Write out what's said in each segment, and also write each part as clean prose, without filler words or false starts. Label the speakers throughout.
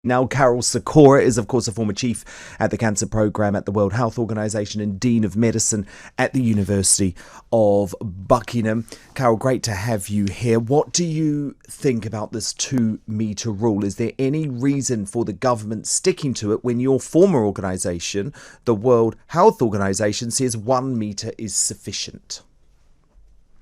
Speaker 1: Now, Karol Sikora is, of course, a former chief at the cancer program at the World Health Organization and Dean of Medicine at the University of Buckingham. Karol, great to have you here. What do you think about this 2-metre rule? Is there any reason for the government sticking to it when your former organisation, the World Health Organization, says 1 metre is sufficient?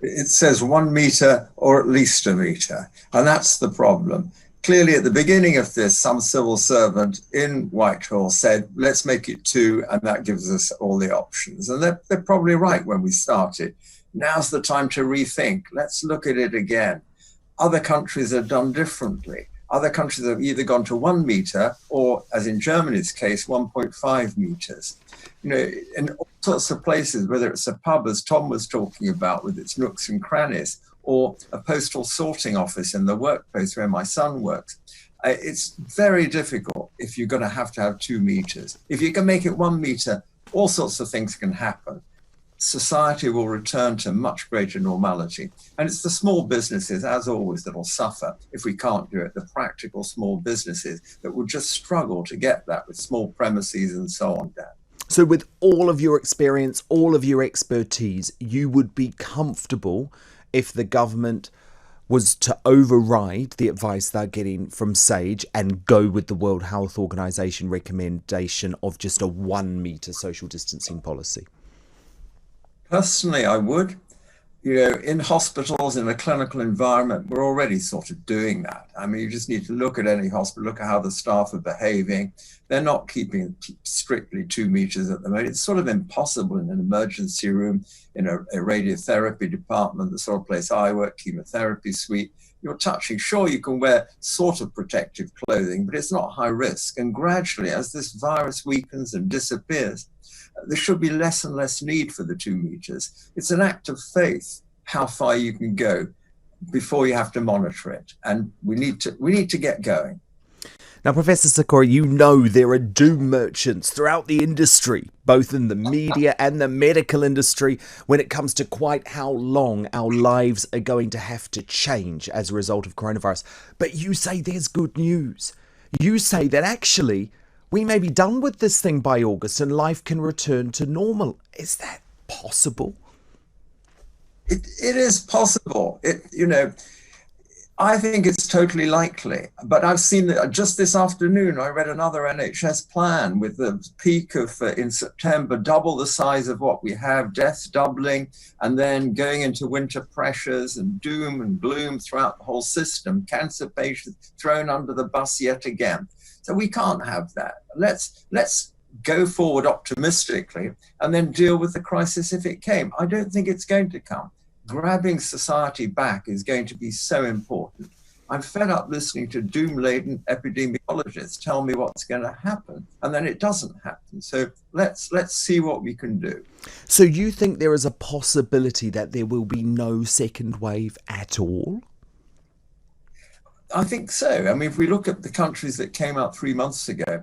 Speaker 2: It says 1 metre or at least a metre, and that's the problem. Clearly, at the beginning of this, some civil servant in Whitehall said, let's make it 2, and that gives us all the options. And they're probably right when we started. Now's the time to rethink. Let's look at it again. Other countries have done differently. Other countries have either gone to 1 metre or, as in Germany's case, 1.5 metres. You know, in all sorts of places, whether it's a pub, as Tom was talking about, with its nooks and crannies, or a postal sorting office in the workplace where my son works. It's very difficult if you're going to have 2 metres. If you can make it 1 metre, all sorts of things can happen. Society will return to much greater normality. And it's the small businesses, as always, that will suffer if we can't do it. The practical small businesses that will just struggle to get that with small premises and so on, Dan.
Speaker 1: So with all of your experience, all of your expertise, you would be comfortable if the government was to override the advice they're getting from SAGE and go with the World Health Organization recommendation of just a 1 metre social distancing policy?
Speaker 2: Personally, I would. You know, in hospitals, in a clinical environment, we're already sort of doing that. I mean, you just need to look at any hospital, look at how the staff are behaving. They're not keeping strictly 2 metres at the moment. It's sort of impossible in an emergency room, in a radiotherapy department, the sort of place I work, chemotherapy suite. You're touching. Sure, you can wear sort of protective clothing, but it's not high risk. And gradually, as this virus weakens and disappears, there should be less and less need for the 2 metres. It's an act of faith how far you can go before you have to monitor it. And we need to get going.
Speaker 1: Now, Professor Sikora, you know there are doom merchants throughout the industry, both in the media and the medical industry, when it comes to quite how long our lives are going to have to change as a result of coronavirus. But you say there's good news. You say that actually we may be done with this thing by August and life can return to normal. Is that possible?
Speaker 2: It is possible. I think it's totally likely. But I've seen that just this afternoon, I read another NHS plan with the peak of in September, double the size of what we have, deaths doubling, and then going into winter pressures and doom and gloom throughout the whole system, cancer patients thrown under the bus yet again. So we can't have that. Let's go forward optimistically and then deal with the crisis if it came. I don't think it's going to come. Grabbing society back is going to be so important. I'm fed up listening to doom-laden epidemiologists tell me what's going to happen, and then it doesn't happen. So let's see what we can do.
Speaker 1: So you think there is a possibility that there will be no second wave at all?
Speaker 2: I think so. I mean, if we look at the countries that came out 2 months ago,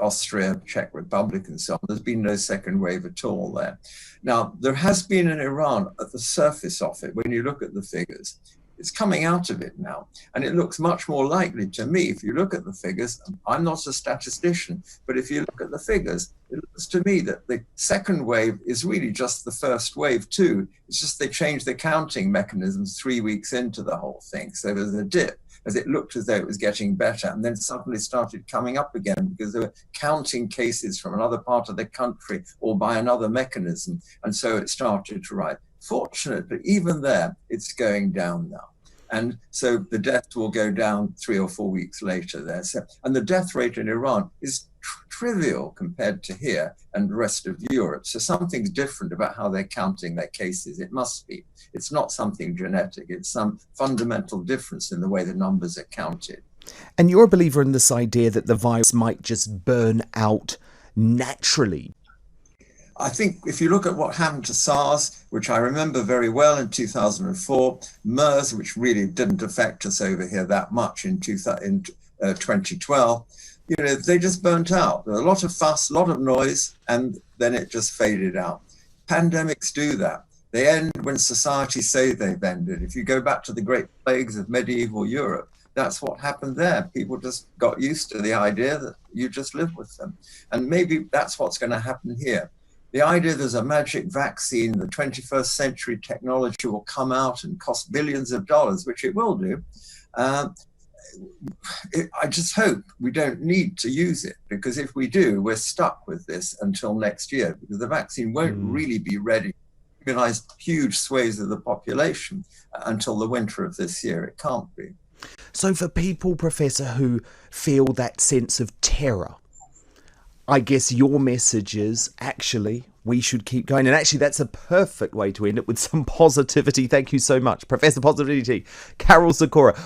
Speaker 2: Austria, Czech Republic, and so on, there's been no second wave at all there. Now, there has been in Iran at the surface of it, when you look at the figures. It's coming out of it now. And it looks much more likely to me, if you look at the figures, I'm not a statistician, but if you look at the figures, it looks to me that the second wave is really just the first wave too. It's just they changed the counting mechanisms 3 weeks into the whole thing. So there's a dip as it looked as though it was getting better, and then suddenly started coming up again because they were counting cases from another part of the country or by another mechanism. And so it started to rise. Fortunately, even there, it's going down now. And so the deaths will go down 3 or 4 weeks later there. So, and the death rate in Iran is trivial compared to here and the rest of Europe. So something's different about how they're counting their cases. It must be. It's not something genetic. It's some fundamental difference in the way the numbers are counted.
Speaker 1: And you're a believer in this idea that the virus might just burn out naturally?
Speaker 2: I think if you look at what happened to SARS, which I remember very well in 2004, MERS, which really didn't affect us over here that much in 2012, they just burnt out. There was a lot of fuss, a lot of noise, and then it just faded out. Pandemics do that. They end when societies say they've ended. If you go back to the great plagues of medieval Europe, that's what happened there. People just got used to the idea that you just live with them. And maybe that's what's going to happen here. The idea there's a magic vaccine, the 21st century technology will come out and cost billions of dollars, which it will do. I just hope we don't need to use it, because if we do, we're stuck with this until next year, because the vaccine won't really be ready to immunize huge swathes of the population until the winter of this year. It can't be.
Speaker 1: So for people, Professor, who feel that sense of terror, I guess your message is actually we should keep going. And actually, that's a perfect way to end it, with some positivity. Thank you so much, Professor Positivity Karol Sikora.